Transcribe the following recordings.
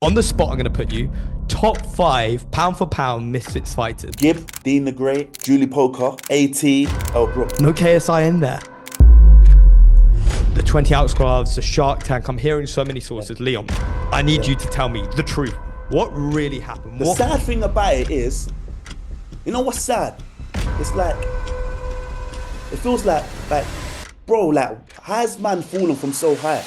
on the spot, I'm going to put you top 5 pound for pound Misfits fighters. Gib, Dean the Great, Julie Poker, AT, El Brook. No KSI in there. The 20 Ounce Gloves, the Shark Tank. I'm hearing so many sources. Leon, I need you to tell me the truth. What really happened? The sad thing about it is, you know what's sad? It's like, it feels like, bro, like, how's man fallen from so high?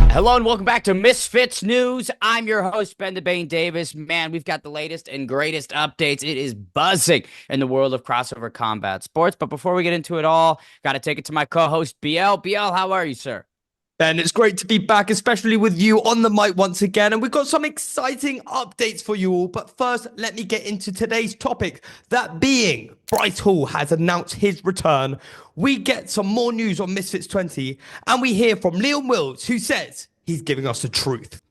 Hello and welcome back to Misfits News. I'm your host, Ben the Bane Davis. Man, we've got the latest and greatest updates. It is buzzing in the world of crossover combat sports. But before we get into it all, got to take it to my co-host, Biel. Biel, how are you, sir? Ben, it's great to be back, especially with you on the mic once again. And we've got some exciting updates for you all. But first, let me get into today's topic. That being, Bryce Hall has announced his return. We get some more news on Misfits 20. And we hear from Leon Wills, who says he's giving us the truth.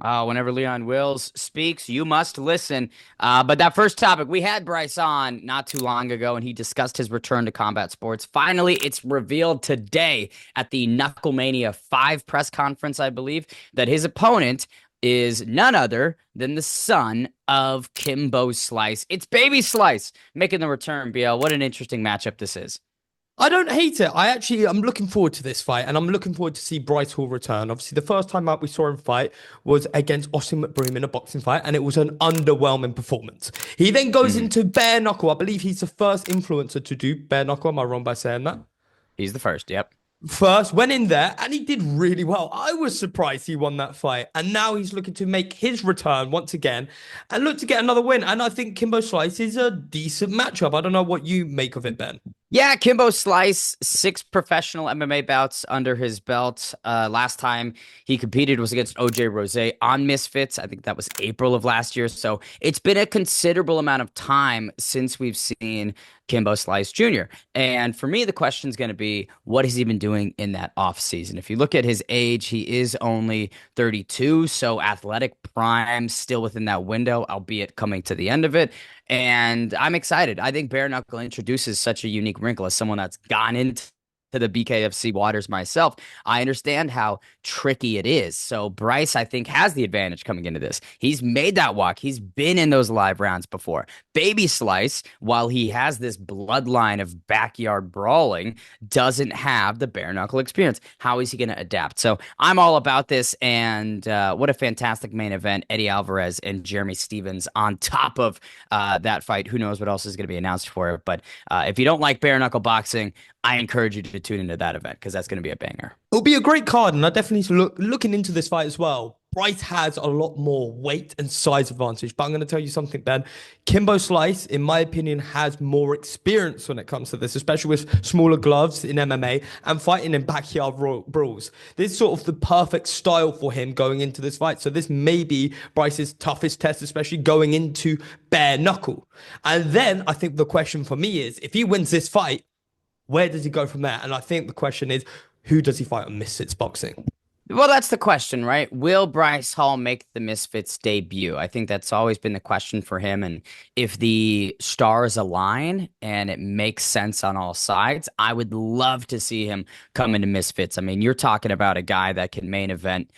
Whenever Leon Wills speaks, you must listen. But that first topic, we had Bryce on not too long ago, and he discussed his return to combat sports. Finally, it's revealed today at the Knucklemania 5 press conference, I believe, that his opponent is none other than the son of Kimbo Slice. It's Baby Slice making the return, Biel. What an interesting matchup this is. I don't hate it. I'm looking forward to this fight, and I'm looking forward to see Bryce Hall return. Obviously, the first time out we saw him fight was against Austin McBroom in a boxing fight, and it was an underwhelming performance. He then goes into bare knuckle. I believe he's the first influencer to do bare knuckle. Am I wrong by saying that? He's the first, yep. First, went in there, and he did really well. I was surprised he won that fight, and now he's looking to make his return once again and look to get another win. And I think Kimbo Slice is a decent matchup. I don't know what you make of it, Ben. Yeah, Kimbo Slice, 6 professional MMA bouts under his belt. Last time he competed was against OJ Rose on Misfits. I think that was April of last year. So it's been a considerable amount of time since we've seen Kimbo Slice Jr. And for me, the question is going to be, what has he been doing in that offseason? If you look at his age, he is only 32, so athletic prime still within that window, albeit coming to the end of it. And I'm excited. I think bare knuckle introduces such a unique wrinkle. As someone that's gone into the BKFC waters myself, I understand how tricky it is. So Bryce, I think, has the advantage coming into this. He's made that walk. He's been in those live rounds before. Baby Slice, while he has this bloodline of backyard brawling, doesn't have the bare knuckle experience. How is he going to adapt? So I'm all about this. And what a fantastic main event. Eddie Alvarez and Jeremy Stevens on top of that fight. Who knows what else is going to be announced for it. But if you don't like bare knuckle boxing, I encourage you to tune into that event because that's going to be a banger. It'll be a great card, and I definitely looking into this fight as well. Bryce has a lot more weight and size advantage, but I'm going to tell you something, Ben. Kimbo Slice, in my opinion, has more experience when it comes to this, especially with smaller gloves in MMA and fighting in backyard brawls. This is sort of the perfect style for him going into this fight. So this may be Bryce's toughest test, especially going into bare knuckle. And then I think the question for me is, if he wins this fight, where does he go from there? And I think the question is, who does he fight on Misfits Boxing? Well, that's the question, right? Will Bryce Hall make the Misfits debut? I think that's always been the question for him. And if the stars align and it makes sense on all sides, I would love to see him come into Misfits. I mean, you're talking about a guy that can main event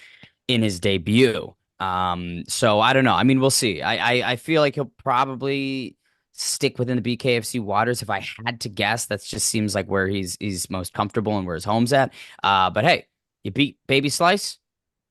in his debut. So I don't know. I mean, we'll see. I feel like he'll probably stick within the BKFC waters. If I had to guess, that just seems like where he's most comfortable and where his home's at. But hey, you beat Baby Slice,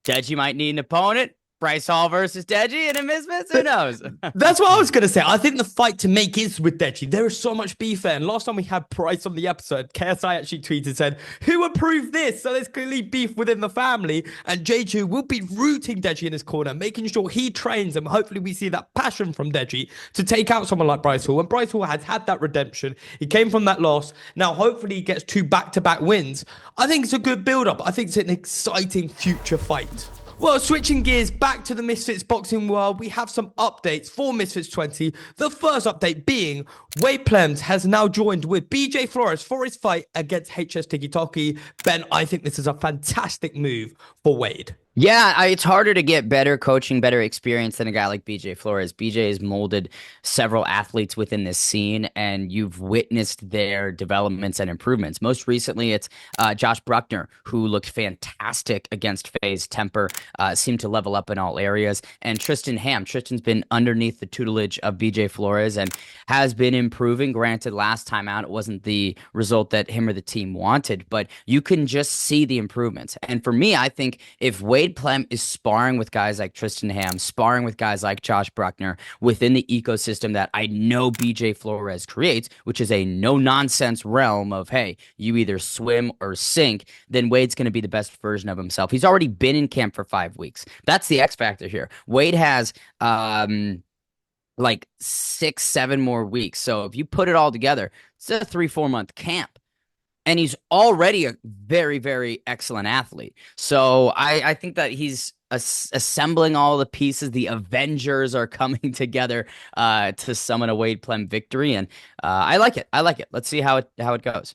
Deji might need an opponent. Bryce Hall versus Deji and a Misfits, who knows? That's what I was going to say. I think the fight to make is with Deji. There is so much beef there. And last time we had Bryce on the episode, KSI actually tweeted, said, who approved this? So there's clearly beef within the family. And J2 will be rooting Deji in his corner, making sure he trains. And hopefully we see that passion from Deji to take out someone like Bryce Hall. And Bryce Hall has had that redemption. He came from that loss. Now, hopefully he gets 2 back-to-back wins. I think it's a good build-up. I think it's an exciting future fight. Well, switching gears back to the Misfits boxing world, we have some updates for Misfits 20. The first update being Wade Plem has now joined with BJ Flores for his fight against HS Tiki Taki. Ben, I think this is a fantastic move for Wade. Yeah, it's harder to get better coaching, better experience than a guy like BJ Flores. BJ has molded several athletes within this scene, and you've witnessed their developments and improvements. Most recently, it's Josh Bruckner, who looked fantastic against FaZe Temper, seemed to level up in all areas. And Tristan Ham. Tristan's been underneath the tutelage of BJ Flores and has been improving. Granted, last time out, it wasn't the result that him or the team wanted, but you can just see the improvements. And for me, I think if Wade Plem is sparring with guys like Tristan Ham, sparring with guys like Josh Bruckner within the ecosystem that I know BJ Flores creates, which is a no-nonsense realm of, hey, you either swim or sink, then Wade's going to be the best version of himself. He's already been in camp for 5 weeks. That's the X factor here. Wade has like 6, 7 more weeks. So if you put it all together, it's a 3-4 month camp. And he's already a very, very excellent athlete. So I think that he's assembling all the pieces. The Avengers are coming together to summon a Wade Plem victory. And I like it. I like it. Let's see how it goes.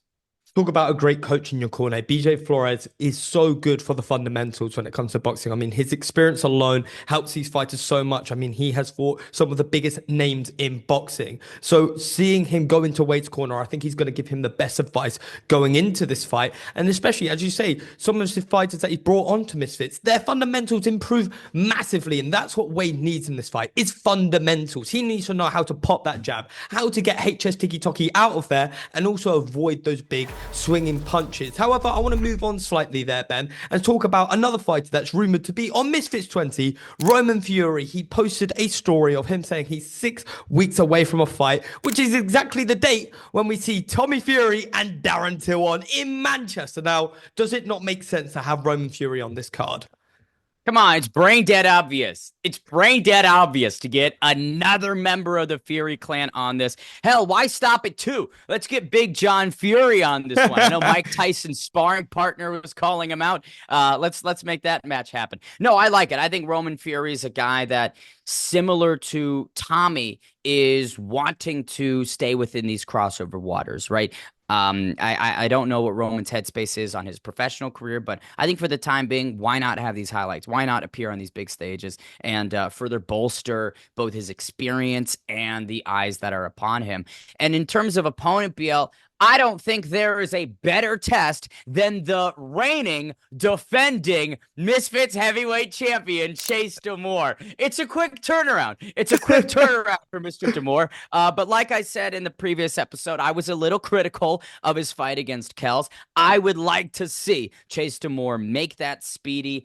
Talk about a great coach in your corner. BJ Flores is so good for the fundamentals when it comes to boxing. I mean, his experience alone helps these fighters so much. I mean, he has fought some of the biggest names in boxing. So seeing him go into Wade's corner, I think he's going to give him the best advice going into this fight. And especially, as you say, some of the fighters that he brought onto Misfits, their fundamentals improve massively. And that's what Wade needs in this fight, is fundamentals. He needs to know how to pop that jab, how to get HS tiki-toki out of there, and also avoid those big swinging punches. However, I want to move on slightly there, Ben, and talk about another fighter that's rumored to be on Misfits 20, Roman Fury. He posted a story of him saying he's 6 weeks away from a fight, which is exactly the date when we see Tommy Fury and Darren Till on in Manchester. Now, does it not make sense to have Roman Fury on this card? Come on, it's brain dead obvious. It's brain dead obvious to get another member of the Fury clan on this. Hell, why stop at 2? Let's get Big John Fury on this one. I know Mike Tyson's sparring partner was calling him out. Let's make that match happen. No, I like it. I think Roman Fury is a guy that, similar to Tommy, is wanting to stay within these crossover waters, right? I don't know what Roman's headspace is on his professional career, but I think for the time being, why not have these highlights? Why not appear on these big stages and further bolster both his experience and the eyes that are upon him? And in terms of opponent, Biel, I don't think there is a better test than the reigning, defending Misfits heavyweight champion, Chase D'Amour. It's a quick turnaround. It's a quick turnaround for Mr. D'Amour. But like I said in the previous episode, I was a little critical of his fight against Kells. I would like to see Chase D'Amour make that speedy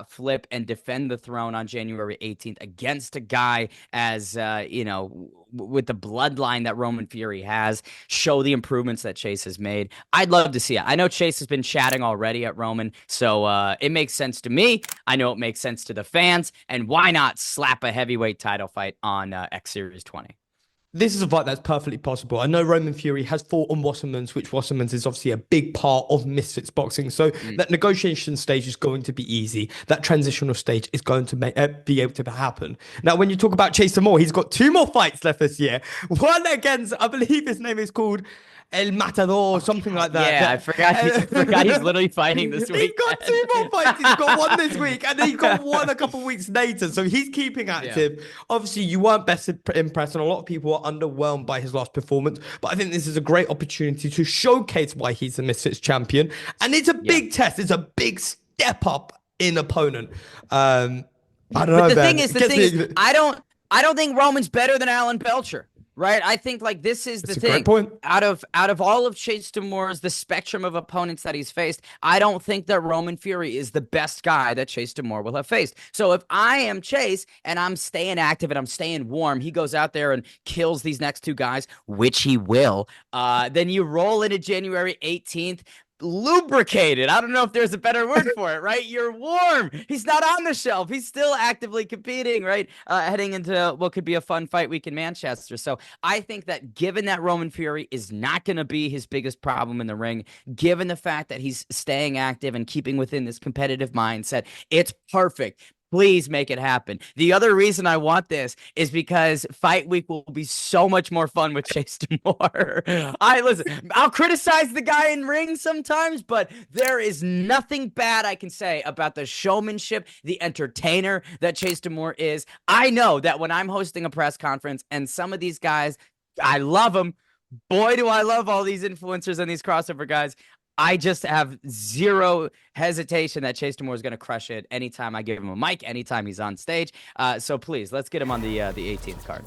flip and defend the throne on January 18th against a guy as, with the bloodline that Roman Fury has, show the improvements that Chase has made. I'd love to see it. I know Chase has been chatting already at Roman, so it makes sense to me. I know it makes sense to the fans, and why not slap a heavyweight title fight on X Series 20? This is a fight that's perfectly possible. I know Roman Fury has fought on Wasserman's, which Wasserman's is obviously a big part of Misfits boxing. So that negotiation stage is going to be easy. That transitional stage is going to be able to happen. Now, when you talk about Chase D'Amour, he's got 2 more fights left this year. One against, I believe his name is called El Matador, something like that. Yeah, I forgot he's literally fighting this week. He's got 2 more fights. He's got one this week, and then he's got one a couple of weeks later. So he's keeping active. Yeah. Obviously, you weren't best impressed, and a lot of people are underwhelmed by his last performance. But I think this is a great opportunity to showcase why he's the Misfits champion. And it's a big test. It's a big step up in opponent. I don't know. The thing is, I don't think Roman's better than Alan Belcher. Right, I think like this is the thing. Great point. Out of all of Chase D'Amour's, the spectrum of opponents that he's faced, I don't think that Roman Fury is the best guy that Chase D'Amour will have faced. So if I am Chase and I'm staying active and I'm staying warm, he goes out there and kills these next 2 guys, which he will. Then you roll into January 18th. Lubricated. I don't know if there's a better word for it, right? You're warm. He's not on the shelf. He's still actively competing, right? Heading into what could be a fun fight week in Manchester. So I think that given that Roman Fury is not going to be his biggest problem in the ring, given the fact that he's staying active and keeping within this competitive mindset, it's perfect. Please make it happen. The other reason I want this is because fight week will be so much more fun with Chase Moore. I'll criticize the guy in ring sometimes, but there is nothing bad I can say about the showmanship, the entertainer that Chase Moore is. I know that when I'm hosting a press conference and some of these guys, I love them. Boy, do I love all these influencers and these crossover guys. I just have zero hesitation that Chase Moore is going to crush it anytime I give him a mic, anytime he's on stage. So please, let's get him on the 18th card.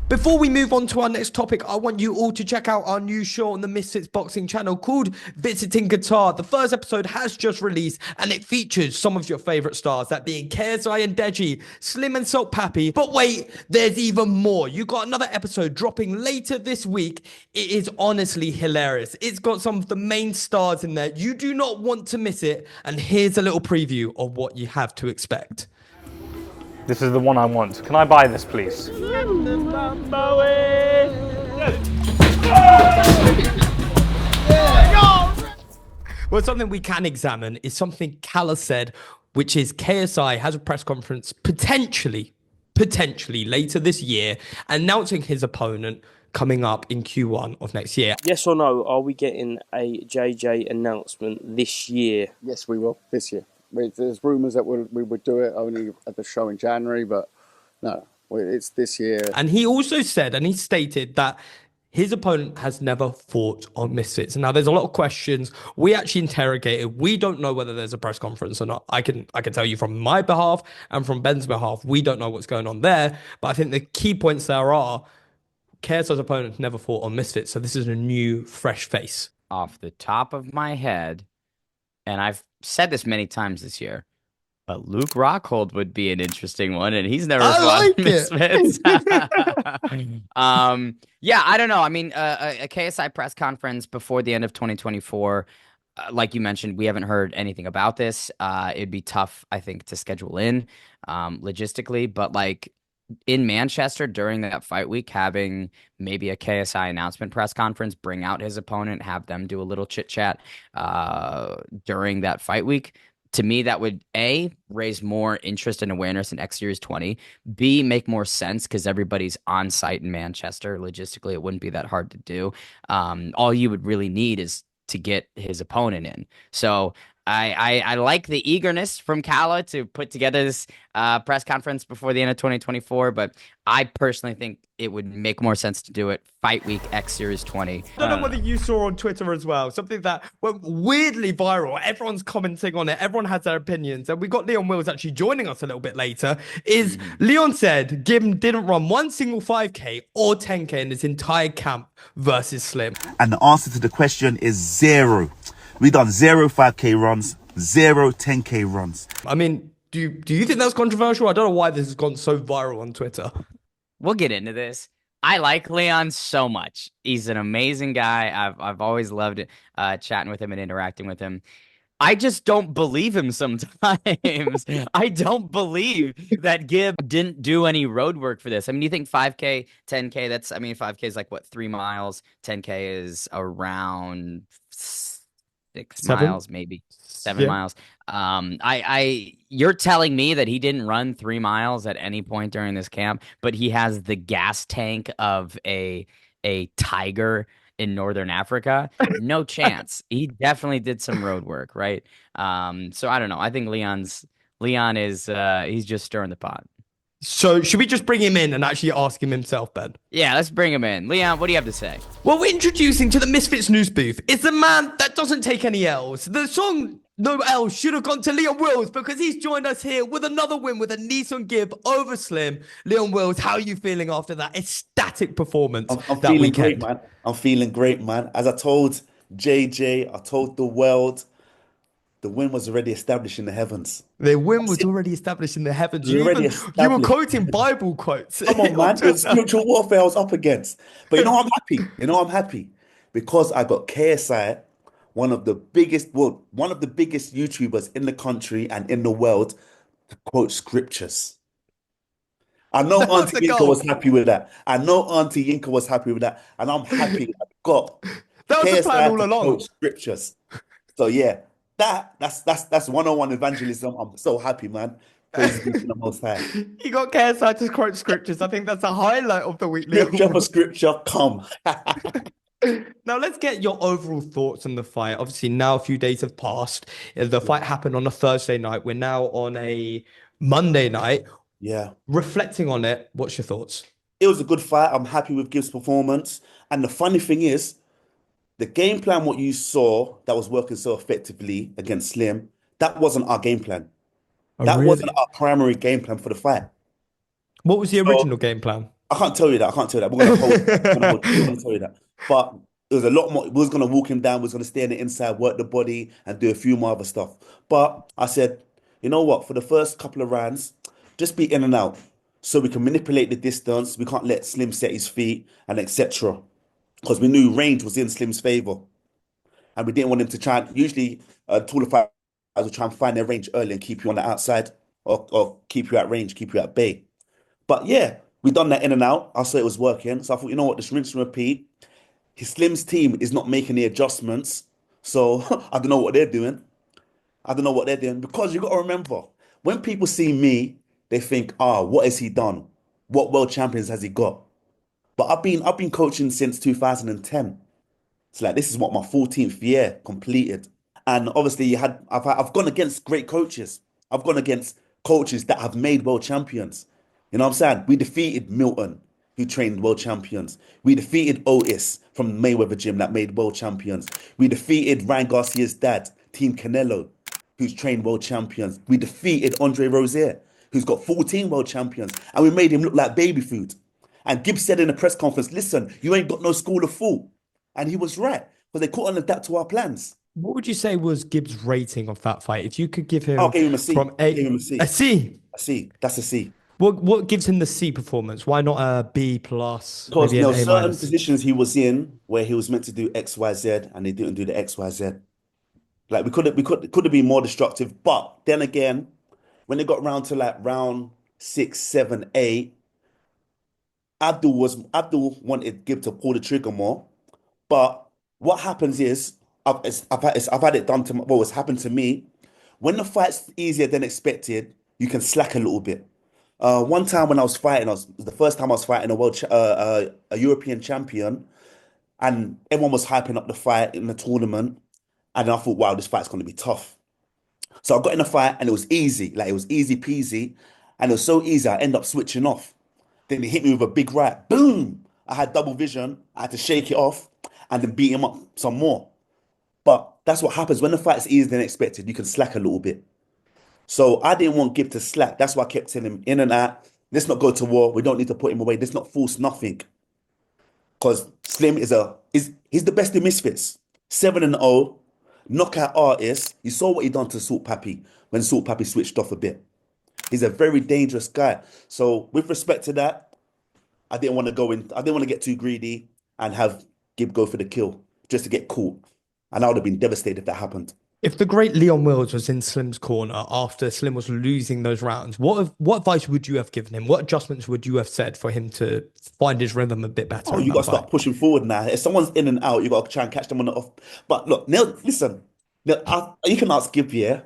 Before we move on to our next topic, I want you all to check out our new show on the Misfits Boxing channel called Visiting Qatar. The first episode has just released and it features some of your favorite stars, that being KSI and Deji, Slim and Salt Pappy. But wait, there's even more. You got another episode dropping later this week. It is honestly hilarious. It's got some of the main stars in there. You do not want to miss it. And here's a little preview of what you have to expect. This is the one I want. Can I buy this, please? Well, something we can examine is something Kala said, which is KSI has a press conference potentially later this year, announcing his opponent coming up in Q1 of next year. Yes or no, are we getting a JJ announcement this year? Yes, we will, this year. There's rumours that we would do it only at the show in January, but no, it's this year. And he also said, and he stated that his opponent has never fought on Misfits. Now, there's a lot of questions. We actually interrogated. We don't know whether there's a press conference or not. I can tell you from my behalf and from Ben's behalf, we don't know what's going on there. But I think the key points there are KSI's opponent never fought on Misfits. So this is a new, fresh face. Off the top of my head, and I've said this many times this year, but Luke Rockhold would be an interesting one, and he's never fought Misfits. Yeah, I don't know. I mean, a KSI press conference before the end of 2024, like you mentioned, we haven't heard anything about this. It'd be tough, I think, to schedule in logistically, but like in Manchester during that fight week, having maybe a KSI announcement press conference, bring out his opponent, have them do a little chit chat during that fight week. To me, that would A, raise more interest and awareness in X Series 20, B, make more sense because everybody's on site in Manchester. Logistically, it wouldn't be that hard to do. All you would really need is to get his opponent in. So I like the eagerness from Kala to put together this press conference before the end of 2024, but I personally think it would make more sense to do it fight week X Series 20. I don't know whether you saw on Twitter as well, something that went weirdly viral. Everyone's commenting on it. Everyone has their opinions. And we got Leon Wills actually joining us a little bit later. Leon said Gib didn't run one single 5K or 10K in his entire camp versus Slim. And the answer to the question is 0. We done 0 5K runs, 0 10K runs. I mean, do you think that's controversial? I don't know why this has gone so viral on Twitter. We'll get into this. I like Leon so much. He's an amazing guy. I've always loved chatting with him and interacting with him. I just don't believe him sometimes. I don't believe that Gib didn't do any road work for this. I mean, you think 5K, 10K, 5K is like what, 3 miles? 10K is around 6 miles, maybe 7 miles. You're telling me that he didn't run 3 miles at any point during this camp, but he has the gas tank of a tiger in Northern Africa? No chance. He definitely did some road work, right? So I don't know. I think Leon is he's just stirring the pot. So should we just bring him in and actually ask him himself, Ben? Yeah, let's bring him in. Leon, what do you have to say? Well, we're introducing to the Misfits news booth. It's the man that doesn't take any L's. The song No L's should have gone to Leon Wills because he's joined us here with another win with AnEsonGib over Slim. Leon Wills, how are you feeling after that ecstatic performance? I'm that feeling weekend? great, man. I'm feeling great, man. As I told JJ, I told the world, the win was already established in the heavens. The win was already established in the heavens. You were quoting Bible quotes. Come on, man. It's spiritual warfare I was up against. But you know, I'm happy. I'm happy because I got KSI, one of the biggest YouTubers in the country and in the world, to quote scriptures. I know Auntie Yinka was happy with that. And I'm happy I got that was KSI the plan all to along. quote scriptures. So yeah, that's 101 evangelism. I'm so happy, man. Praise be to the Most High. You got KSI to quote scriptures. I think that's a highlight of the weekly. Scripture for scripture, come. Now let's get your overall thoughts on the fight. Obviously, now a few days have passed. The fight happened on a Thursday night. We're now on a Monday night. Yeah. Reflecting on it, what's your thoughts? It was a good fight. I'm happy with Gib's performance. And the funny thing is, the game plan, what you saw that was working so effectively against Slim, that wasn't our game plan. Oh, That really? wasn't our primary game plan for the fight. What was the So original game plan? I can't tell you that. I can't tell you that. We're gonna hold. I'm not gonna tell you that. But it was a lot more. We was gonna walk him down. We was gonna stay on the inside, work the body, and do a few more other stuff. But I said, you know what? For the first couple of rounds, just be in and out, so we can manipulate the distance. We can't let Slim set his feet and etc. Because we knew range was in Slim's favor, and we didn't want him to try. Usually, taller fighters will try and find their range early and keep you on the outside, or keep you at range, keep you at bay. But yeah, we done that in and out. I saw it was working. So I thought, you know what, just rinse and repeat. His Slim's team is not making the adjustments. So I don't know what they're doing. I don't know what they're doing. Because you got to remember, when people see me, they think, what has he done? What world champions has he got? But I've been coaching since 2010. It's like this is what my 14th year completed. And obviously I've gone against great coaches. I've gone against coaches that have made world champions. You know what I'm saying? We defeated Milton, who trained world champions. We defeated Otis from Mayweather Gym that made world champions. We defeated Ryan Garcia's dad, Team Canelo, who's trained world champions. We defeated Andre Rozier, who's got 14 world champions, and we made him look like baby food. And Gibbs said in a press conference, listen, you ain't got no school of thought. And he was right, because they couldn't adapt to our plans. What would you say was Gibbs' rating of that fight? If you could give him I gave him a C. from I gave him a C. a C. A C. That's a C. What gives him the C performance? Why not a B plus? Because Maybe there an were A certain minus? positions he was in where he was meant to do X, Y, Z, and they didn't do the X, Y, Z. Like we could have been more destructive. But then again, when they got round to like round 6, 7, 8, Abdul wanted Gib to pull the trigger more. But what happens is I've had it done to well, it's happened to me. When the fight's easier than expected, you can slack a little bit. One time when I was fighting, it was the first time I was fighting a European champion, and everyone was hyping up the fight in the tournament, and I thought, wow, this fight's going to be tough. So I got in the fight, and it was easy, like it was easy peasy, and it was so easy I ended up switching off. Then he hit me with a big right, boom! I had double vision, I had to shake it off, and then beat him up some more. But that's what happens when the fight's easier than expected. You can slack a little bit. So I didn't want Gib to slack. That's why I kept telling him in and out. Let's not go to war. We don't need to put him away. Let's not force nothing. Because Slim he's the best in Misfits. 7-0, knockout artist. You saw what he done to Salt Pappy when Salt Pappy switched off a bit. He's a very dangerous guy. So with respect to that, I didn't want to get too greedy and have Gib go for the kill just to get caught. And I would have been devastated if that happened. If the great Leon Wills was in Slim's corner after Slim was losing those rounds, what advice would you have given him? What adjustments would you have said for him to find his rhythm a bit better? Oh, you got to start pushing forward now. If someone's in and out, you got to try and catch them on the off. But look, Neil, listen. You can ask Gib here.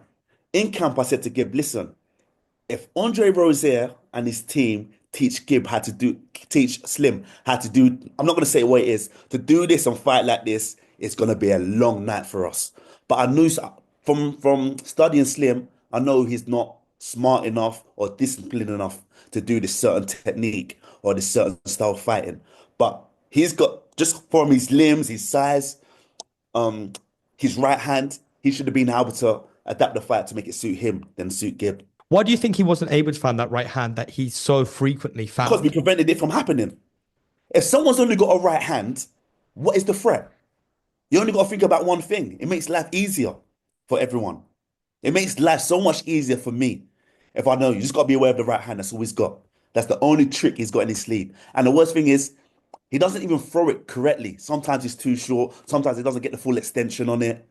In camp, I said to Gib, listen, if Andre Rozier and his team teach Slim how to do, I'm not going to say what it is, to do this and fight like this, it's going to be a long night for us. But I knew from studying Slim, I know he's not smart enough or disciplined enough to do this certain technique or this certain style of fighting. But he's got, just from his limbs, his size, his right hand, he should have been able to adapt the fight to make it suit him than suit Gib. Why do you think he wasn't able to find that right hand that he so frequently found? Because we prevented it from happening. If someone's only got a right hand, what is the threat? You only got to think about one thing. It makes life easier for everyone. It makes life so much easier for me. If I know you just got to be aware of the right hand. That's all he's got. That's the only trick he's got in his sleeve. And the worst thing is, he doesn't even throw it correctly. Sometimes it's too short. Sometimes he doesn't get the full extension on it.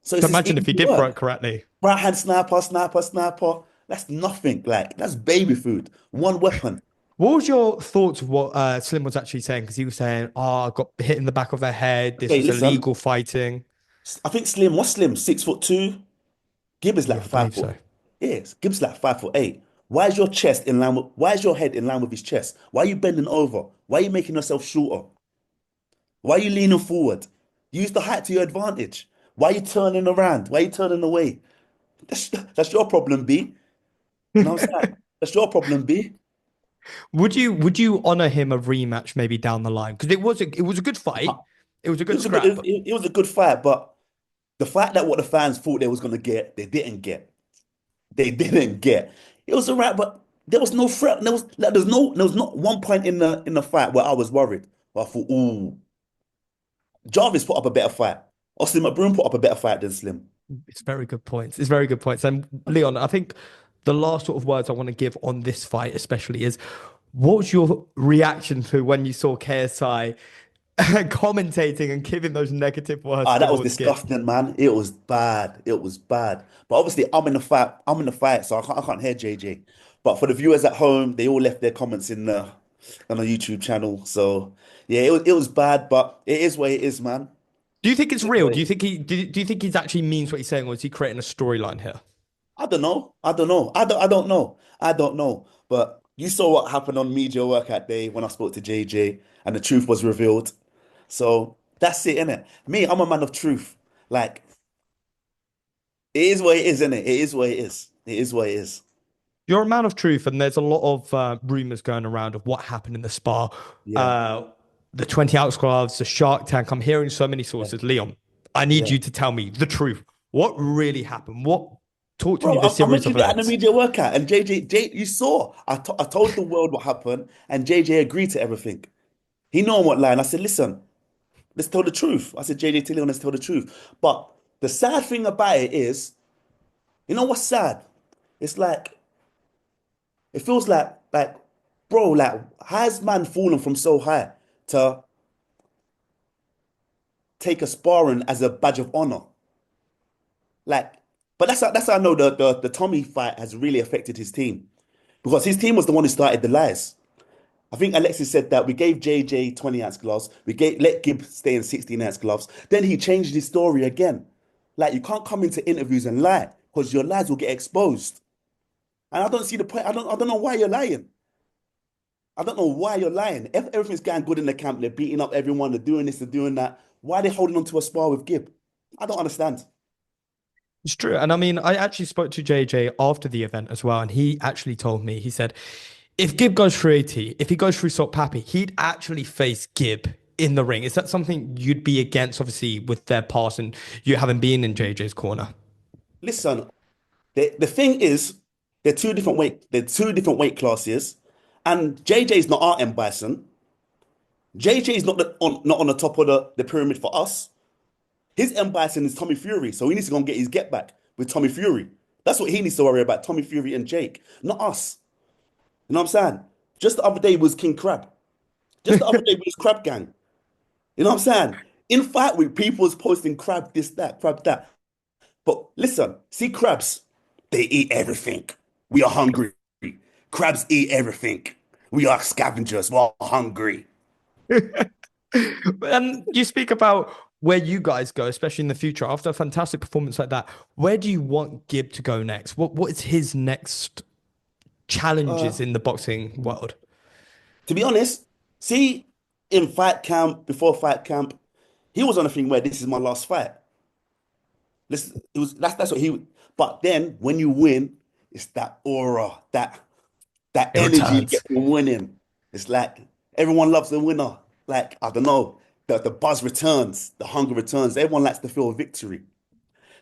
So it's imagine if he did throw it correctly. Right hand sniper, sniper, sniper. That's nothing. Like, that's baby food. One weapon. What was your thoughts of what Slim was actually saying? Because he was saying, I got hit in the back of the head. This was illegal fighting. I think Slim, what's Slim? 6'2"? Gib is like Yeah, I believe 5 foot. so. Yes, Gib's like 5'8". Why is your chest in line with, why is your head in line with his chest? Why are you bending over? Why are you making yourself shorter? Why are you leaning forward? Use the height to your advantage. Why are you turning around? Why are you turning away? That's your problem, B. You know what I'm saying? That's your problem, B. Would you honor him a rematch maybe down the line? Because it was a good fight. It was a It good was a good, scrap. it was a good fight, but the fact that what the fans thought they was gonna get, they didn't get. They didn't get. It was alright, but there was no threat. There was not one point in the fight where I was worried. But I thought, ooh, Jarvis put up a better fight. Austin McBroom put up a better fight than Slim. It's very good points. It's very good points. And Leon, I think the last sort of words I want to give on this fight, especially, is what was your reaction to when you saw KSI commentating and giving those negative words Ah, that was towards Gib? disgusting, man. It was bad. It was bad. But obviously, I'm in the fight. I'm in the fight, so I can't hear JJ. But for the viewers at home, they all left their comments in the on the YouTube channel. So yeah, it was bad, but it is what it is, man. Do you think it's It is real? what Do it you is. think do you think he's actually means what he's saying, or is he creating a storyline here? I don't know. I don't know. I don't know. I don't know. But you saw what happened on Media Workout Day when I spoke to JJ and the truth was revealed. So that's it, innit? Me, I'm a man of truth. Like, it is what it is, innit? It is what it is. It is what it is. You're a man of truth, and there's a lot of rumors going around of what happened in the spa. Yeah. Uh, the 20 ounce gloves, the Shark Tank. I'm hearing so many Yeah. sources. Leon, I need Yeah. you to tell me the truth. What really happened? Talk to me Bro, the I series of mentioned it at the events. Media Workout and you saw. I told the world what happened and JJ agreed to everything. He know on what line. I said, listen, let's tell the truth. I said, JJ Tilly, let's tell the truth. But the sad thing about it is, you know what's sad? It's like it feels like bro, like has man fallen from so high to take a sparring as a badge of honor? Like, but that's how I know the Tommy fight has really affected his team because his team was the one who started the lies. I think Alexis said that we gave JJ 20 ounce gloves, we gave let Gib stay in 16 ounce gloves. Then he changed his story again. Like you can't come into interviews and lie because your lies will get exposed. And I don't see the point. I don't know why you're lying. I don't know why you're lying. If everything's going good in the camp, they're beating up everyone, they're doing this, they're doing that. Why are they holding on to a spar with Gib? I don't understand. It's true. And I mean, I actually spoke to JJ after the event as well. And he actually told me, he said, if Gib goes through AT, if he goes through Sok Papi, he'd actually face Gib in the ring. Is that something you'd be against, obviously, with their past and you haven't been in JJ's corner? Listen, the thing is, they're two different weight classes, and JJ's not our M Bison. JJ's not on the top of the pyramid for us. His M Bison is Tommy Fury, so he needs to go and get his get back with Tommy Fury. That's what he needs to worry about, Tommy Fury and Jake, not us. You know what I'm saying? Just the other day was King Crab. Just the other day was Crab Gang. You know what I'm saying? In Fight Week, people was posting crab this, that, crab that. But listen, see crabs, they eat everything. We are hungry. Crabs eat everything. We are scavengers. We're hungry. And you speak about where you guys go, especially in the future, after a fantastic performance like that. Where do you want Gib to go next? What is his next Uh, challenges in the boxing world? to be honest, see, in fight camp, before fight camp, he was on a thing where this is my last fight. That's what he. But then when you win, it's that aura, that It energy you get returns. from winning. It's like everyone loves the winner. Like I don't know, the buzz returns, the hunger returns. Everyone likes to feel a victory.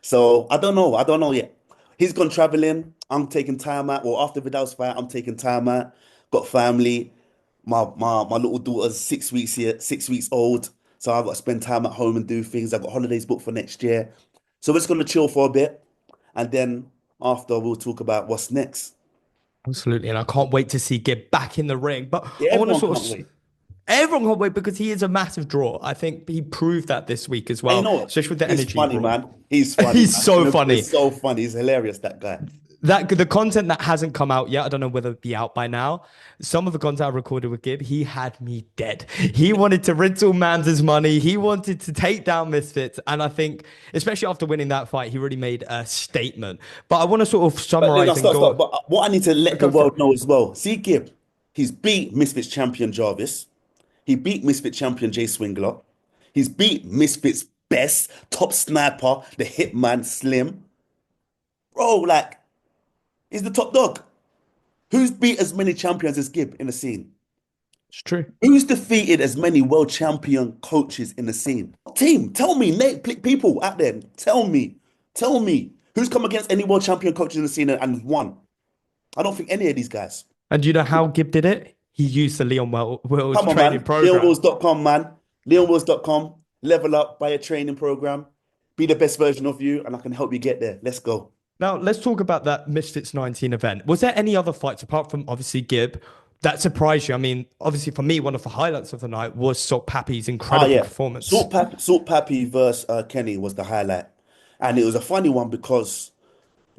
So I don't know. I don't know yet. He's gone traveling. I'm taking time out. Well, after Vidal's fight, I'm taking time out. Got family. My little daughter's 6 weeks here, 6 weeks old. So I've got to spend time at home and do things. I've got holidays booked for next year. So we're just gonna chill for a bit. And then after we'll talk about what's next. Absolutely. And I can't wait to see Gib back in the ring. But Yeah, I want to everyone sort can't of wait. everyone can't wait because he is a massive draw. I think he proved that this week as And you well, know what? especially with the He's energy he funny, brought. man. He's funny, He's man. so funny. He's so funny. He's hilarious, that guy. that the content that hasn't come out yet, I don't know whether it'll be out by now. Some of the content I recorded with Gib, he had me dead. He wanted to rental Mans' money. He wanted to take down Misfits. And I think, especially after winning that fight, he really made a statement. But I want to sort of But no, summarize and stop, go. stop. But what I need to let the Go for world it. know as well. See, Gib, he's beat Misfits champion Jarvis. He beat Misfit champion Jay Swingler. He's beat Misfits best top sniper, the hitman Slim. Bro, like, he's the top dog. Who's beat as many champions as Gib in the scene? It's true. Who's defeated as many world champion coaches in the scene? Team, tell me, people out there, tell me. Who's come against any world champion coaches in the scene and won? I don't think any of these guys. And do you know how Gib did it? He used the Leon Wills Come on, training man. program. LeonWills.com, man. LeonWills.com. Level up, buy a training program. Be the best version of you, and I can help you get there. Let's go. Now, let's talk about that Misfits 19 event. Was there any other fights, apart from obviously Gib, that surprised you? I mean, obviously for me, one of the highlights of the night was Salt Pappy's incredible performance. Salt Pappy versus Kenny was the highlight. And it was a funny one because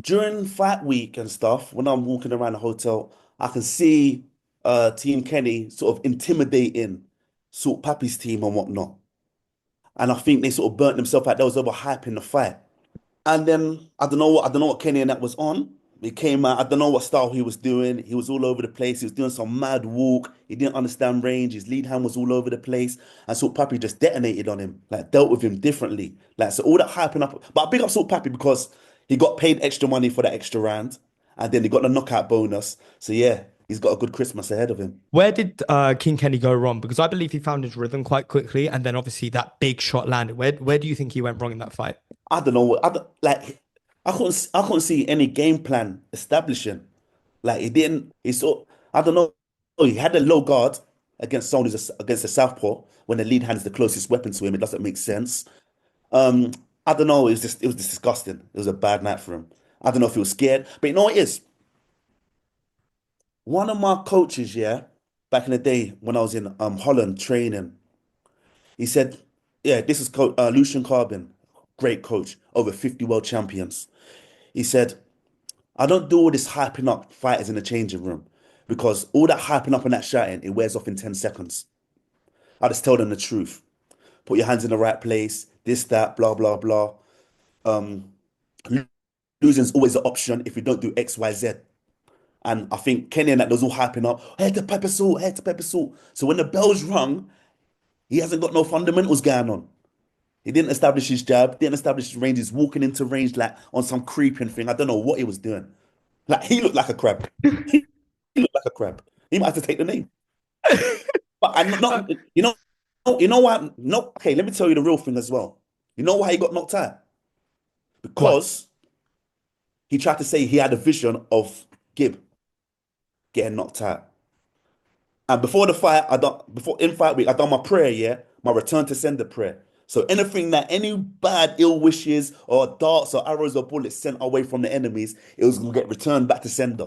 during fight week and stuff, when I'm walking around the hotel, I can see Team Kenny sort of intimidating Salt Pappy's team and whatnot. And I think they sort of burnt themselves out. They was overhyping the fight. And then I don't know what Kenny and that was on. He came out, I don't know what style he was doing. He was all over the place. He was doing some mad walk. He didn't understand range. His lead hand was all over the place. And Salt Pappy just detonated on him, like dealt with him differently. Like, so all that hyping up. But I big up Salt Pappy because he got paid extra money for that extra round. And then he got the knockout bonus. So yeah, he's got a good Christmas ahead of him. Where did King Kenny go wrong? Because I believe he found his rhythm quite quickly. And then obviously that big shot landed. Where do you think he went wrong in that fight? I don't know. I couldn't see any game plan establishing. Like he didn't. He saw. I don't know. He had a low guard against someone who's against the southpaw when the lead hand is the closest weapon to him. It doesn't make sense. I don't know. It was just disgusting. It was a bad night for him. I don't know if he was scared, but you know what it is. One of my coaches, yeah, back in the day when I was in Holland training, he said, yeah, this is Lucian Carbon, great coach, over 50 world champions. He said, I don't do all this hyping up fighters in the changing room because all that hyping up and that shouting, it wears off in 10 seconds. I just tell them the truth. Put your hands in the right place, this, that, blah, blah, blah. Losing's always an option if you don't do X, Y, Z. And I think Kenny and that was all hyping up, head to pepper salt, head to pepper salt. So when the bell's rung, he hasn't got no fundamentals going on. He didn't establish his jab, didn't establish his range. He's walking into range like on some creeping thing. I don't know what he was doing. Like he looked like a crab. He looked like a crab. He might have to take the name. But I'm not, you know what? No, okay, let me tell you the real thing as well. You know why he got knocked out? Because he tried to say he had a vision of Gib getting knocked out. And before the fight, in fight week, I done my prayer, yeah, my return to sender prayer. So anything that any bad ill wishes or darts or arrows or bullets sent away from the enemies, it was gonna get returned back to sender.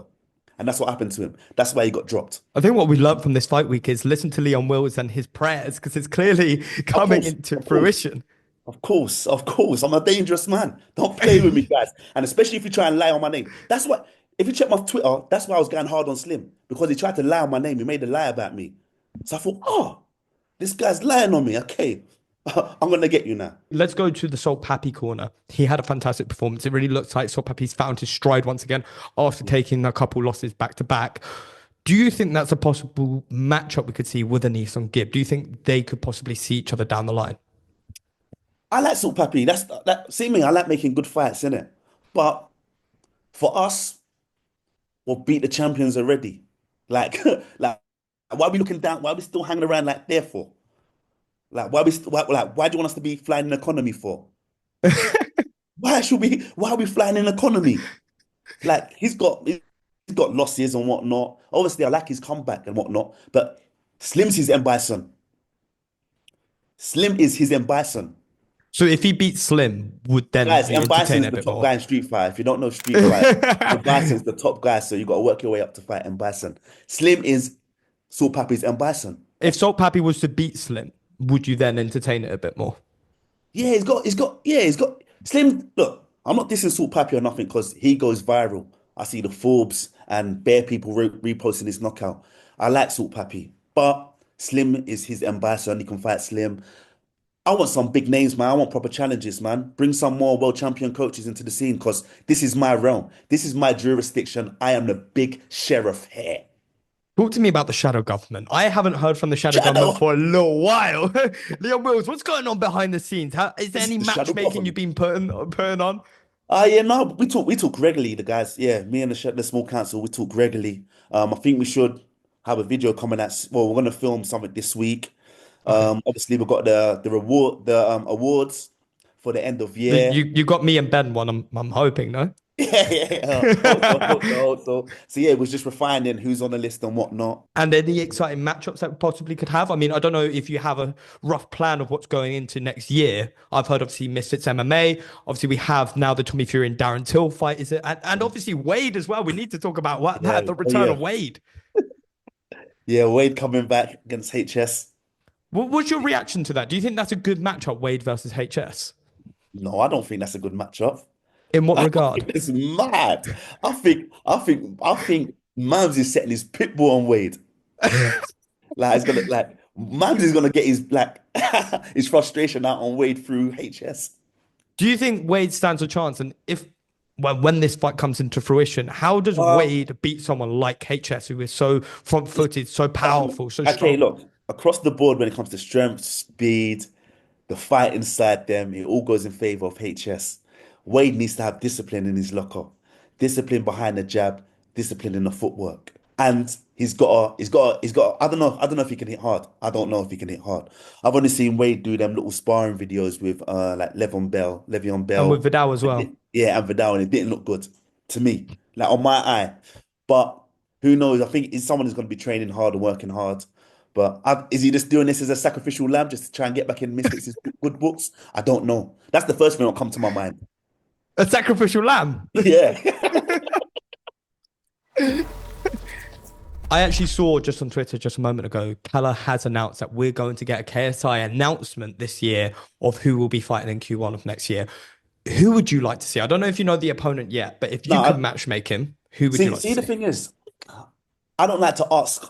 And that's what happened to him. That's why he got dropped. I think what we learned from this fight week is listen to Leon Wills and his prayers because it's clearly coming into fruition. Of course. I'm a dangerous man. Don't play with me, guys. And especially if you try and lie on my name. That's what, if you check my Twitter, that's why I was going hard on Slim. Because he tried to lie on my name. He made a lie about me. So I thought, oh, this guy's lying on me. Okay. I'm going to get you now. Let's go to the Salt Pappy corner. He had a fantastic performance. It really looks like Salt Pappy's found his stride once again after taking a couple losses back to back. Do you think that's a possible matchup we could see with AnEsonGib? Do you think they could possibly see each other down the line? I like Salt Pappy. See me, I like making good fights, innit? But for us, we'll beat the champions already. Like, why are we looking down? Why are we still hanging around like there for? Like, why do you want us to be flying in economy for? Why are we flying in economy? Like, he's got losses and whatnot. Obviously, I like his comeback and whatnot, but Slim's his M. Bison. Slim is his M. Bison. So if he beats Slim, would then guys, M. Bison's a the bit top more? guy in Street Fight. If you don't know Street Fight, M. Bison's the top guy, so you got to work your way up to fight M. Bison. Slim is Salt Pappy's M. Bison. If Salt Pappy was to beat Slim, would you then entertain it a bit more? Yeah, he's got Slim. Look, I'm not dissing Salt Pappy or nothing because he goes viral I see the Forbes and bare people reposting his knockout. I like Salt Pappy, but Slim is his ambassador and he can fight Slim. I want some big names, man. I want proper challenges, man. Bring some more world champion coaches into the scene because this is my realm. This is my jurisdiction. I am the big sheriff here. Talk to me about the shadow government. I haven't heard from the shadow Shadow. government for a little while. Leon Wills, what's going on behind the scenes? Is there any The shadow matchmaking you've been putting on? Yeah, no, we talk regularly, the guys. Yeah, me and the small council, we talk regularly. I think we should have a video coming out. Well, we're gonna film something this week. Okay. Obviously we've got the awards for the end of So year. you got me and Ben one. I'm hoping, no? Yeah. Hope so. So yeah, it was just refining who's on the list and whatnot. And any exciting matchups that we possibly could have? I mean, I don't know if you have a rough plan of what's going into next year. I've heard obviously Misfits MMA. Obviously, we have now the Tommy Fury and Darren Till fight. Is it? And obviously Wade as well. We need to talk about the return of Wade. Yeah, Wade coming back against HS. What's your reaction to that? Do you think that's a good matchup, Wade versus HS? No, I don't think that's a good matchup. In what regard? It's mad. I think Mams is setting his pit bull on Wade. Like it's gonna Mams is gonna get his his frustration out on Wade through HS. Do you think Wade stands a chance? And when this fight comes into fruition, how does Wade beat someone like HS who is so front-footed, so powerful, so strong? Okay, look, across the board when it comes to strength, speed, the fight inside them, it all goes in favor of HS. Wade needs to have discipline in his locker, discipline behind the jab, discipline in the footwork. And he's got I don't know if he can hit hard. I don't know if he can hit hard. I've only seen Wade do them little sparring videos with like Le'Veon Bell. And with Viddal as well. Yeah, and Viddal, and it didn't look good to me, like on my eye. But who knows? I think someone is going to be training hard and working hard. But is he just doing this as a sacrificial lamb just to try and get back in Misfits' good books? I don't know. That's the first thing that will come to my mind. A sacrificial lamb? Yeah. I actually saw just on Twitter just a moment ago, Keller has announced that we're going to get a KSI announcement this year of who will be fighting in Q1 of next year. Who would you like to see? I don't know if you know the opponent yet, but if you could matchmake him, who would you like to see? See, the thing is, I don't like to ask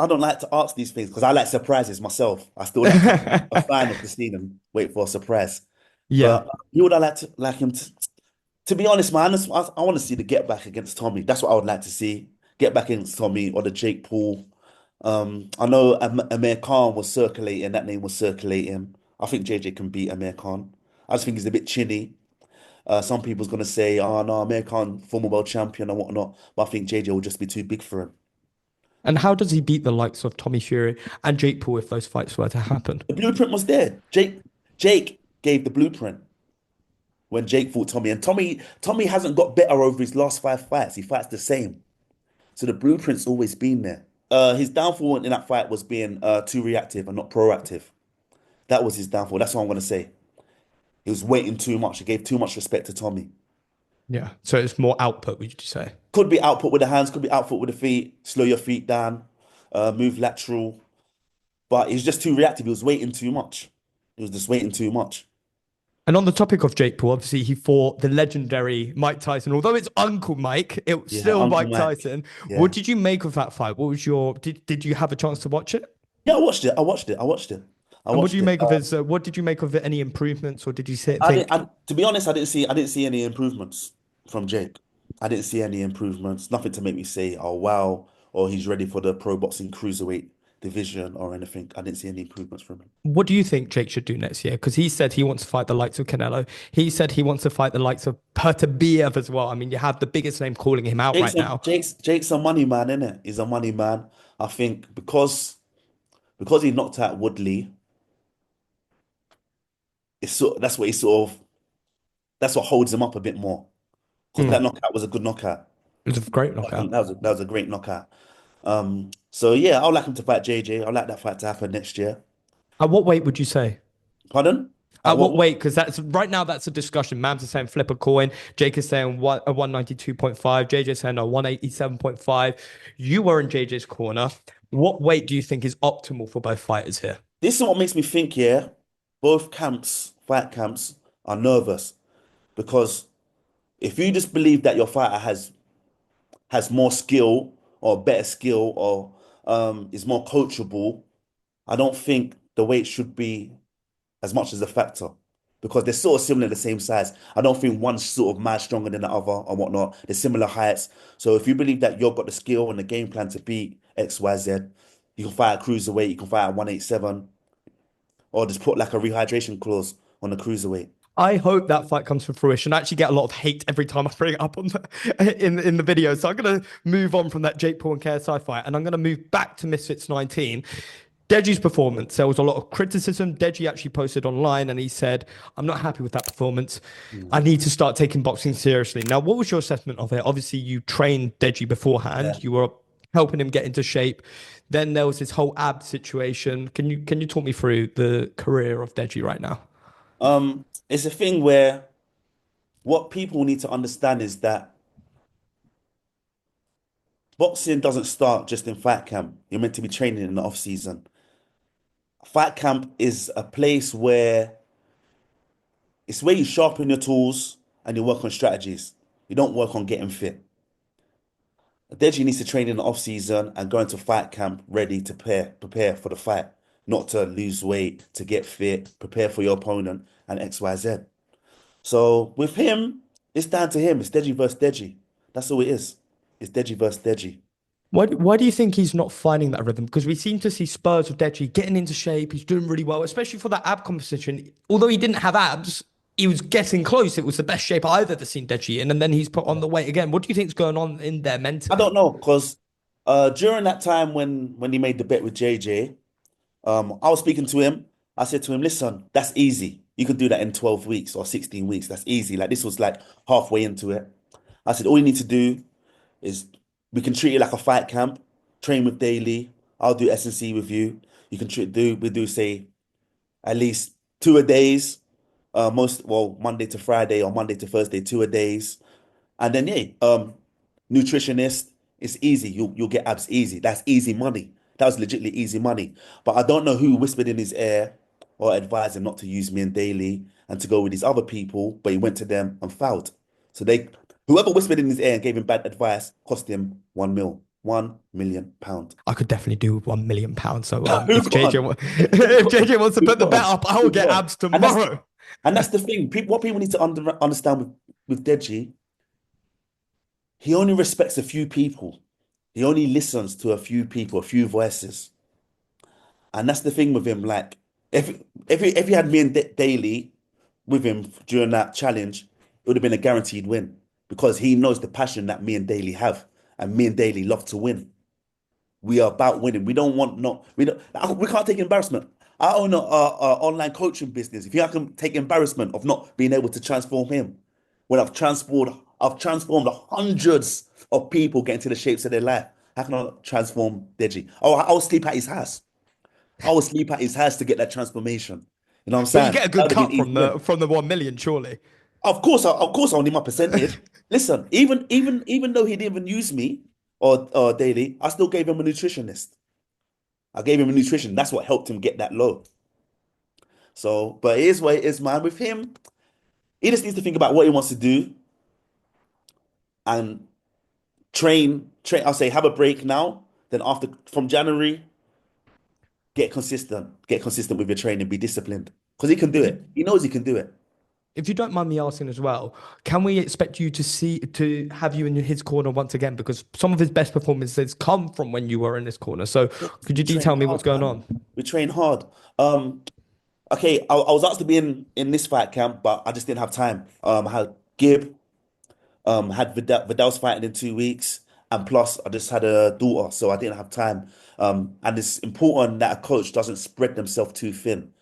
these things because I like surprises myself. I still like a fan of the scene and wait for a surprise. Yeah. But who would I like him to be honest, man, I want to see the get back against Tommy. That's what I would like to see. Get back against Tommy or the Jake Paul. I know Amir Khan was circulating. That name was circulating. I think JJ can beat Amir Khan. I just think he's a bit chinny. Some people's gonna say, "Oh no, Amir Khan, former world champion and whatnot," but I think JJ will just be too big for him. And how does he beat the likes of Tommy Fury and Jake Paul if those fights were to happen? The blueprint was there. Jake gave the blueprint when Jake fought Tommy, and Tommy hasn't got better over his last 5 fights. He fights the same. So the blueprint's always been there. His downfall in that fight was being too reactive and not proactive. That was his downfall. That's what I'm going to say. He was waiting too much. He gave too much respect to Tommy. Yeah. So it's more output, would you say? Could be output with the hands, could be output with the feet. Slow your feet down, move lateral. But he was just too reactive. He was waiting too much. He was just waiting too much. And on the topic of Jake Paul, obviously he fought the legendary Mike Tyson. Although it's Uncle Mike, it's still Uncle Mike Tyson. Yeah. What did you make of that fight? What was your? Did you have a chance to watch it? Yeah, I watched it. And what do you make of his? What did you make of it? Any improvements, or did you say? To be honest, I didn't see any improvements from Jake. I didn't see any improvements. Nothing to make me say, "Oh wow," or he's ready for the pro boxing cruiserweight division or anything. I didn't see any improvements from him. What do you think Jake should do next year? Because he said he wants to fight the likes of Canelo. He said he wants to fight the likes of Pertabiev as well. I mean, you have the biggest name calling him out right now. Jake's a money man, isn't it? He's a money man. I think because he knocked out Woodley, that's what holds him up a bit more. Because that knockout was a good knockout. It was a great knockout. That was a great knockout. So yeah, I'd like him to fight JJ. I'd like that fight to happen next year. At what weight would you say? Pardon? At what weight? Because that's right now that's a discussion. Mams is saying flip a coin. Jake is saying 192.5. JJ is saying 187.5. You were in JJ's corner. What weight do you think is optimal for both fighters here? This is what makes me think, yeah, both fight camps are nervous. Because if you just believe that your fighter has has more skill or better skill or is more coachable, I don't think the weight should be as much as a factor because they're sort of similar, the same size. I don't think one's sort of mad stronger than the other or whatnot. They're similar heights. So if you believe that you've got the skill and the game plan to beat XYZ, you can fight at cruiserweight, you can fight at 187, or just put like a rehydration clause on the cruiserweight. I hope that fight comes to fruition. I actually get a lot of hate every time I bring it up on in the video. So I'm gonna move on from that Jake Paul and KSI fight, and I'm gonna move back to Misfits 19. Deji's performance. There was a lot of criticism. Deji actually posted online and he said, I'm not happy with that performance. I need to start taking boxing seriously. Now, what was your assessment of it? Obviously, you trained Deji beforehand. Yeah. You were helping him get into shape. Then there was this whole ab situation. Can you talk me through the career of Deji right now? It's a thing where what people need to understand is that boxing doesn't start just in fight camp. You're meant to be training in the off season. Fight camp is a place where it's where you sharpen your tools and you work on strategies. You don't work on getting fit. Deji needs to train in the off season and go into fight camp ready to prepare for the fight, not to lose weight, to get fit, prepare for your opponent, and XYZ. So with him, it's down to him. It's Deji versus Deji. That's all it is. It's Deji versus Deji. Why do you think he's not finding that rhythm? Because we seem to see spurs of Deji getting into shape. He's doing really well, especially for that ab competition. Although he didn't have abs, he was getting close. It was the best shape I've ever seen Deji in. And then he's put on the weight again. What do you think's going on in there mentally? I don't know, because during that time when he made the bet with JJ, I was speaking to him. I said to him, listen, that's easy. You could do that in 12 weeks or 16 weeks. That's easy. Like this was like halfway into it. I said, all you need to do is we can treat it like a fight camp, train with daily. I'll do S&C with you. You can we do say at least 2 a days, Monday to Friday or Monday to Thursday, 2 a days. And then nutritionist, it's easy. You'll get abs easy. That's easy money. That was legitimately easy money. But I don't know who whispered in his ear or advised him not to use me in daily and to go with these other people, but he went to them and fouled. So whoever whispered in his ear and gave him bad advice cost him £1 million. I could definitely do £1 million. So Who's if JJ wants to put the bet up, I will get abs tomorrow. And that's the thing. What people need to understand with Deji, he only respects a few people. He only listens to a few people, a few voices. And that's the thing with him. Like, if he had me and Daly with him during that challenge, it would have been a guaranteed win because he knows the passion that me and Daly have, and me and Daly love to win. We are about winning. We can't take embarrassment. I own a online coaching business. If I can take embarrassment of not being able to transform him, when I've transformed hundreds of people getting to the shapes of their life, how can I transform Deji? Oh, I'll sleep at his house. I will sleep at his house to get that transformation. You know what I'm But saying? you get a good That would have cut been easy. from the 1 million, surely. Of course, I'll need my percentage. Listen, even though he didn't even use me or Daily, I still gave him a nutritionist. I gave him a nutrition. That's what helped him get that low. So, but it is what it is, man. With him, he just needs to think about what he wants to do and train. I'll say have a break now. Then from January, get consistent. Get consistent with your training. Be disciplined because he can do it. He knows he can do it. If you don't mind me asking as well, can we expect you to have you in his corner once again? Because some of his best performances come from when you were in his corner. So could you detail me what's going on? We train hard. Okay, I was asked to be in this fight camp, but I just didn't have time. I had Gib, had Viddal's fighting in 2 weeks, and plus I just had a daughter, so I didn't have time. And it's important that a coach doesn't spread themselves too thin.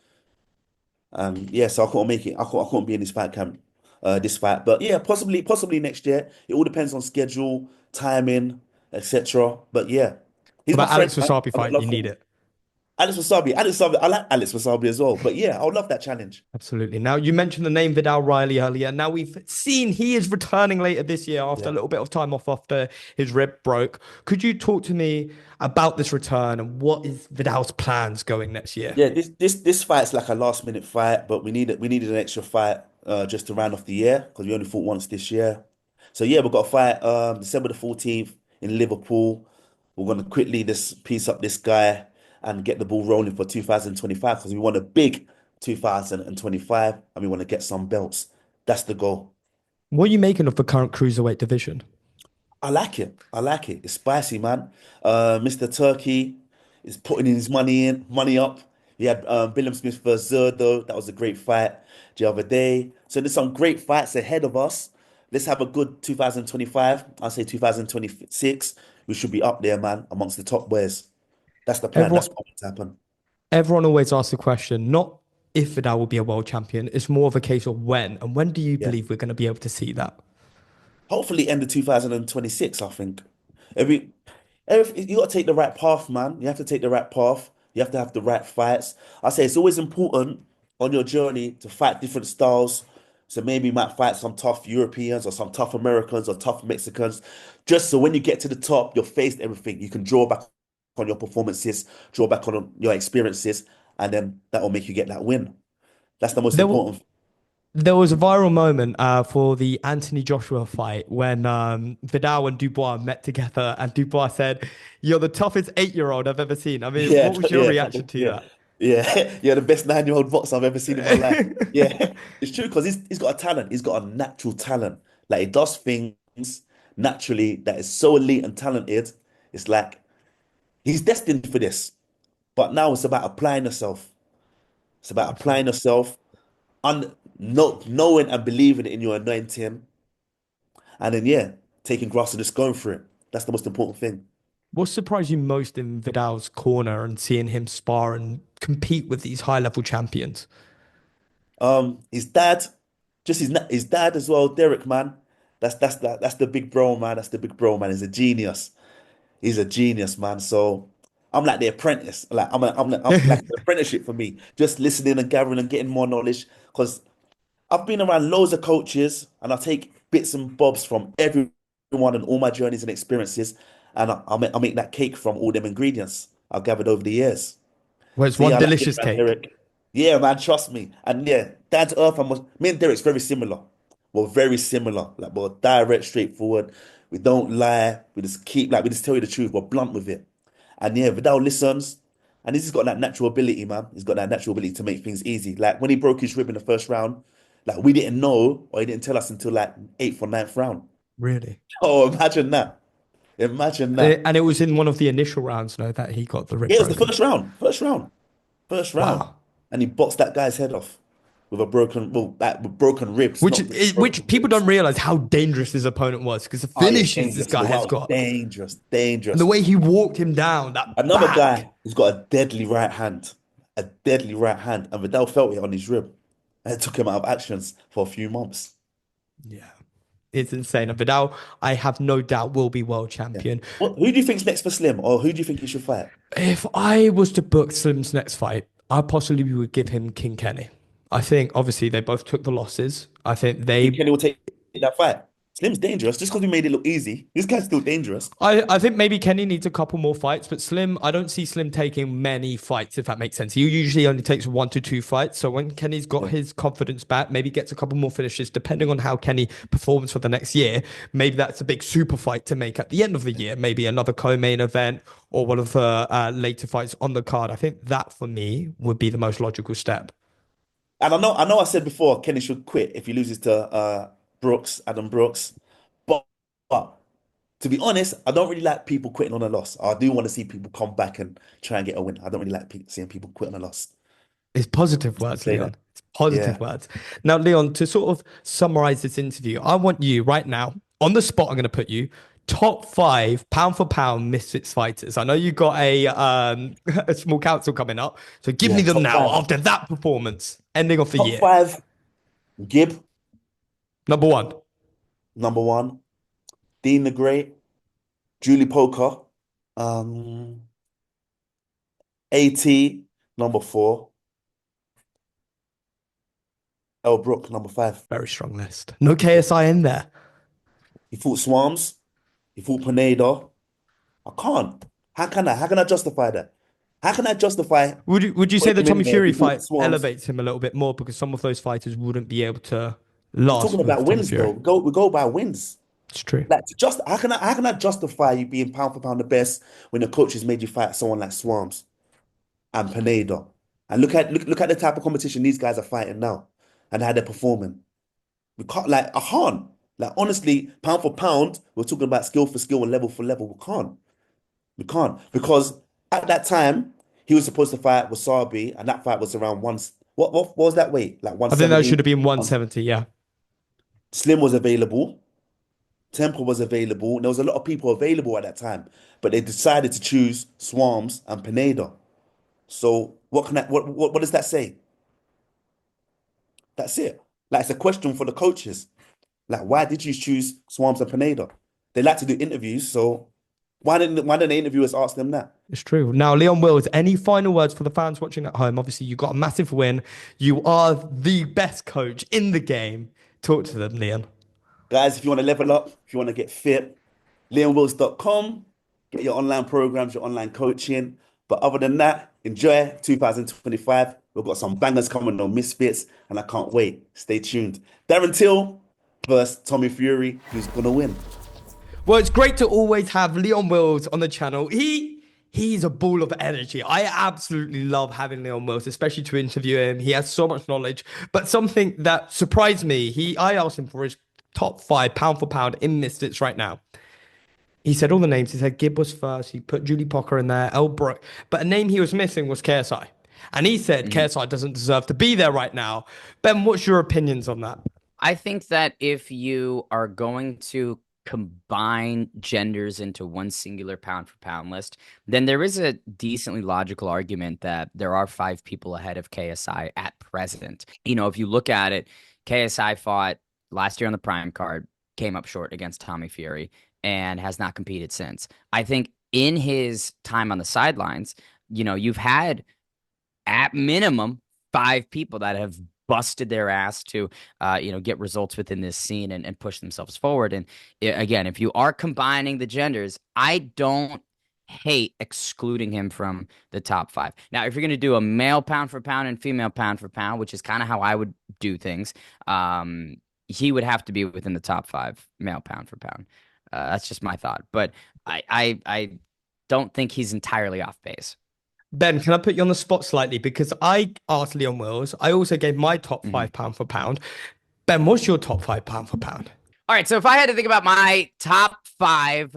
Yeah, so I couldn't make it. I couldn't be in this fight camp, this fight. But yeah, possibly next year. It all depends on schedule, timing, etc. But yeah, he's For my that Alex friend, man. Wasabi I got fight, love you for need him. it. Alex Wasabi. I like Alex Wasabi as well. But yeah, I would love that challenge. Absolutely. Now, you mentioned the name Viddal Riley earlier. Now, we've seen he is returning later this year after a little bit of time off after his rib broke. Could you talk to me about this return and what is Vidal's plans going next year? Yeah, this fight's like a last minute fight, but we needed an extra fight just to round off the year because we only fought once this year. So yeah, we've got a fight December the 14th in Liverpool. We're gonna quickly just piece up this guy and get the ball rolling for 2025 because we want a big 2025 and we want to get some belts. That's the goal. What are you making of the current cruiserweight division? I like it. I like it. It's spicy, man. Mr. Turkey is putting his money up. He had Billam Smith versus Zerdo. That was a great fight the other day. So there's some great fights ahead of us. Let's have a good 2025. I'll say 2026. We should be up there, man, amongst the top boys. That's the plan. Everyone, That's what wants to happen. everyone always asks the question, not if Viddal will be a world champion, it's more of a case of when. And when do you Yeah. believe we're going to be able to see that? Hopefully end of 2026, I think. Every you got to take the right path, man. You have to take the right path. You have to have the right fights. I say it's always important on your journey to fight different styles. So maybe you might fight some tough Europeans or some tough Americans or tough Mexicans. Just so when you get to the top, you're faced everything. You can draw back on your performances, draw back on your experiences, and then that will make you get that win. That's the most There, w- important. there was a viral moment for the Anthony Joshua fight when Vidal and Dubois met together, and Dubois said, "You're the toughest 8-year-old I've ever seen." I mean, Yeah, what was your yeah, reaction to yeah, that? yeah, yeah. The best 9-year-old boxer I've ever seen in my life. Yeah, it's true because he's got a talent. He's got a natural talent. Like he does things naturally that is so elite and talented. It's like he's destined for this. But now it's about applying yourself. It's about applying Absolutely. yourself, knowing and believing in your anointing, and then yeah, taking grass and just going for it. That's the most important thing. What surprised you most in Vidal's corner and seeing him spar and compete with these high-level champions? His dad, just his dad as well, Derek, man. That's the big bro, man. That's the big bro, man. He's a genius. He's a genius, man. So I'm like the apprentice. Like I'm like an apprenticeship for me. Just listening and gathering and getting more knowledge. Because I've been around loads of coaches and I take bits and bobs from everyone and all my journeys and experiences, and I make that cake from all them ingredients I've gathered over the years. Well, it's So one yeah, I like it, delicious man, cake. Derek. Yeah, man, trust me. And yeah, down to earth, me and Derek's very similar. We're very similar. Like we're direct, straightforward. We don't lie. We just tell you the truth. We're blunt with it. And yeah, Vidal listens. And he's just got that natural ability, man. He's got that natural ability to make things easy. Like when he broke his rib in the first round, like we didn't know, or he didn't tell us until like eighth or ninth round. Really? Oh, imagine that. Imagine that. And it was in one of the initial rounds, no, that he got the rib Yeah, it was the broken. first round. First round. First round. Wow. And he boxed that guy's head off with a broken, well, like with broken ribs, Which not really is, which broken people ribs. don't realize how dangerous his opponent was because the Oh yeah, finishes this dangerous. guy has Wow, got dangerous, and the dangerous. way he walked him down, that Another back. guy who's got a deadly right hand, and Vidal felt it on his rib, and it took him out of actions for a few months. Yeah, it's insane. And Vidal, I have no doubt, will be world Yeah. champion. Who do you think's next for Slim, or who do you think he should fight? If I was to book Slim's next fight, I possibly would give him King Kenny. I think obviously they both took the losses. I think You think they Kenny will take that fight? Slim's dangerous just because we made it look easy. This guy's still dangerous. I think maybe Kenny needs a couple more fights, but Slim, I don't see Slim taking many fights, if that makes sense. He usually only takes 1 to 2 fights. So when Kenny's got Yeah. his confidence back, maybe gets a couple more finishes, depending on how Kenny performs for the next year, maybe that's a big super fight to make at the end of the year. Maybe another co-main event or one of the later fights on the card. I think that for me would be the most logical step. And I said before Kenny should quit if he loses to Adam Brooks. But, but to be honest, I don't really like people quitting on a loss. I do want to see people come back and try and get a win. I don't really like seeing people quit on a loss. It's positive Just to words, say that. Leon. It's positive Yeah. words. Now, Leon, to sort of summarize this interview, I want you right now on the spot. I'm going to put you top 5 pound for pound Misfits fighters. I know you got a a small council coming up, so give me Yeah. them Top now five. after that performance, ending of the Top year. five. Gib, Number 1, number one. Dean the Great. Julie Poker. Um, AT, number 4. El Brook, number 5. very strong list. No KSI in there. He fought Swams. He fought Pineda. I can't. How can I justify that? How can I justify Would you say the putting him Tommy in there if Fury he fought fight Swans? elevates him a little bit more because some of those fighters wouldn't be able to We're talking last with about Tommy wins though. Fury? We go by wins. It's true. Like, how can I justify you being pound for pound the best when the coaches made you fight someone like Swarms and Pineda? And look at the type of competition these guys are fighting now and how they're performing. We can't like I can't. Like honestly, pound for pound, we're talking about skill for skill and level for level. We can't. We can't. Because at that time, he was supposed to fight Wasabi, and that fight was around what was that weight? Like I think that 170? should have been 170. Yeah. Slim was available. Temple was available. There was a lot of people available at that time, but they decided to choose Swarms and Pineda. So what does that say? That's it. Like it's a question for the coaches. Like, why did you choose Swarms and Pineda? They like to do interviews, so why didn't the interviewers ask them that? It's true. Now, Leon Wills, any final words for the fans watching at home? Obviously, you got a massive win. You are the best coach in the game. Talk to them, Leon. Guys, if you want to level up, if you want to get fit, leonwills.com, get your online programs, your online coaching. But other than that, enjoy 2025. We've got some bangers coming on Misfits, and I can't wait. Stay tuned. Darren Till versus Tommy Fury. Who's going to win? Well, it's great to always have Leon Wills on the channel. He's a ball of energy. I absolutely love having Leon Wills, especially to interview him. He has so much knowledge. But something that surprised me, I asked him for his top 5 pound for pound in Misfits right now. He said all the names. He said Gib was first. He put Julie Pocker in there, El Brook. But a name he was missing was KSI. And he said KSI doesn't deserve to be there right now. Ben, what's your opinions on that? I think that if you are going to combine genders into one singular pound for pound list, then there is a decently logical argument that there are 5 people ahead of KSI at present. You know, if you look at it, KSI fought last year on the prime card, came up short against Tommy Fury, and has not competed since. I think in his time on the sidelines, you know, you've had at minimum 5 people that have busted their ass to, get results within this scene and push themselves forward. And again, if you are combining the genders, I don't hate excluding him from the top 5. Now, if you're going to do a male pound for pound and female pound for pound, which is kind of how I would do things, he would have to be within the top 5 male pound for pound. That's just my thought. But I don't think he's entirely off base. Ben, can I put you on the spot slightly? Because I asked Leon Wills. I also gave my top 5 pound for pound. Ben, what's your top 5 pound for pound? All right. So if I had to think about my top 5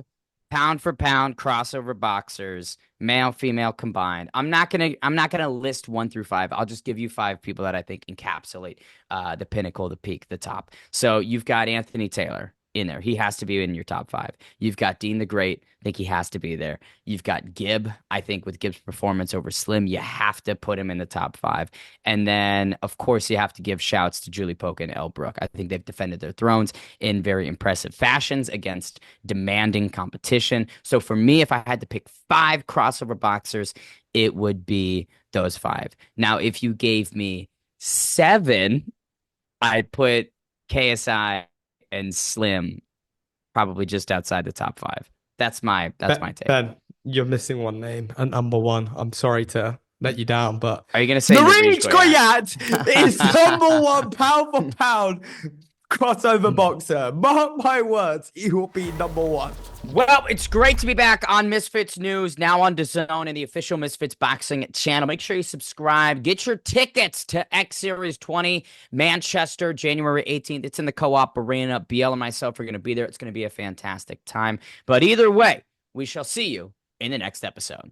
pound for pound crossover boxers, male, female combined, I'm not gonna list 1 through 5. I'll just give you 5 people that I think encapsulate the pinnacle, the peak, the top. So you've got Anthony Taylor in there. He has to be in your top 5. You've got Dean the Great. I think he has to be there. You've got Gib. I think with Gib's performance over Slim, you have to put him in the top 5. And then, of course, you have to give shouts to Julie Polk and El Brook. I think they've defended their thrones in very impressive fashions against demanding competition. So for me, if I had to pick 5 crossover boxers, it would be those 5. Now, if you gave me 7, I'd put KSI and Slim probably just outside the top 5. That's my take. Ben, you're missing one name, and number 1. I'm sorry to let you down, but are you gonna say Noreen Koyat is number 1 pound for pound crossover boxer? Mark my words, he will be number 1. Well, it's great to be back on Misfits News, now on DAZN and the official Misfits Boxing channel. Make sure you subscribe. Get your tickets to X Series 20, Manchester, January 18th. It's in the Co-op Arena. Biel and myself are going to be there. It's going to be a fantastic time. But either way, we shall see you in the next episode.